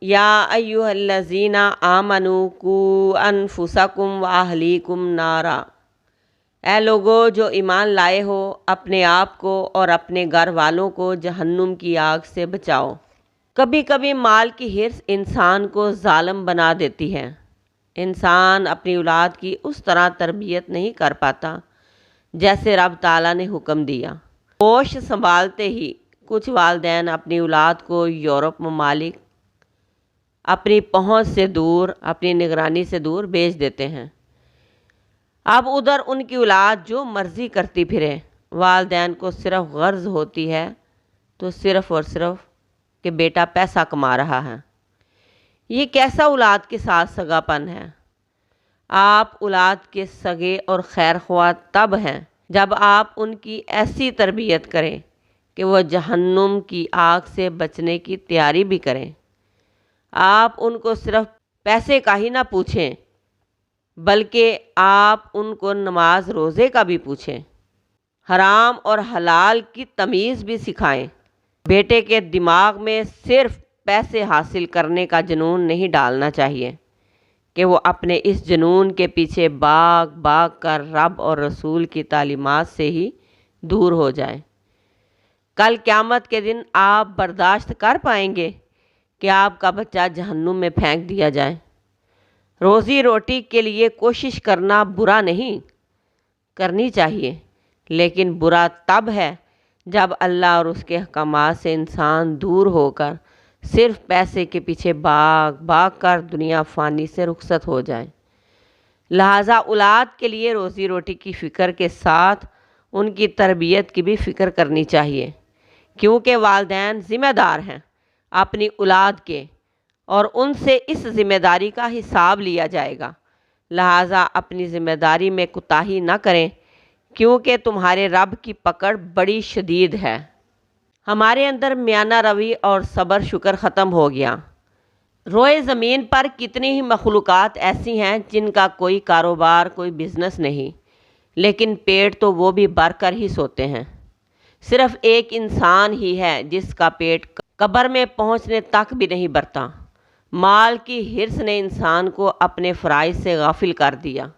या अय्युहल्लज़ीना आमनू कू अनफुसकुम व अहलीकुम नारा। ऐ लोगो जो ईमान लाए हो, अपने आप को और अपने घर वालों को जहन्नुम की आग से बचाओ। कभी कभी माल की हिर्स इंसान को जालिम बना देती है। इंसान अपनी औलाद की उस तरह तरबियत नहीं कर पाता जैसे रब ताला ने हुक्म दिया। होश संभालते ही कुछ वालिदैन अपनी औलाद को यूरोप ममालिक अपनी पहुंच से दूर, अपनी निगरानी से दूर भेज देते हैं। अब उधर उनकी औलाद जो मर्ज़ी करती फिरे। वालिदैन को सिर्फ गर्ज होती है तो सिर्फ और सिर्फ कि बेटा पैसा कमा रहा है। ये कैसा औलाद के साथ सगापन है। आप औलाद के सगे और खैर ख्वाह तब हैं जब आप उनकी ऐसी तरबियत करें कि वह जहन्नुम की आग से बचने की तैयारी भी करें। आप उनको सिर्फ पैसे का ही ना पूछें, बल्कि आप उनको नमाज रोज़े का भी पूछें। हराम और हलाल की तमीज़ भी सिखाएं। बेटे के दिमाग में सिर्फ पैसे हासिल करने का जुनून नहीं डालना चाहिए कि वो अपने इस जुनून के पीछे भाग भाग कर रब और रसूल की तालीमात से ही दूर हो जाए। कल क़यामत के दिन आप बर्दाश्त कर पाएंगे कि आपका बच्चा जहन्नुम में फेंक दिया जाए। रोज़ी रोटी के लिए कोशिश करना बुरा नहीं, करनी चाहिए, लेकिन बुरा तब है जब अल्लाह और उसके अहकामात से इंसान दूर होकर सिर्फ पैसे के पीछे भाग भाग कर दुनिया फ़ानी से रुखसत हो जाए। लिहाजा औलाद के लिए रोज़ी रोटी की फ़िक्र के साथ उनकी तरबियत की भी फ़िक्र करनी चाहिए, क्योंकि वालिदैन ज़िम्मेदार हैं अपनी औलाद के और उनसे इस ज़िम्मेदारी का हिसाब लिया जाएगा। लिहाजा अपनी ज़िम्मेदारी में कोताही न करें, क्योंकि तुम्हारे रब की पकड़ बड़ी शदीद है। हमारे अंदर मियाना रवि और सब्र शुक्र ख़त्म हो गया। रोए ज़मीन पर कितनी ही मखलूक़ात ऐसी हैं जिनका कोई कारोबार, कोई बिज़नेस नहीं, लेकिन पेट तो वो भी भर कर ही सोते हैं। सिर्फ़ एक इंसान ही है जिसका पेट कब्र में पहुंचने तक भी नहीं भरता। माल की हिर्स ने इंसान को अपने फ़राइज़ से गाफिल कर दिया।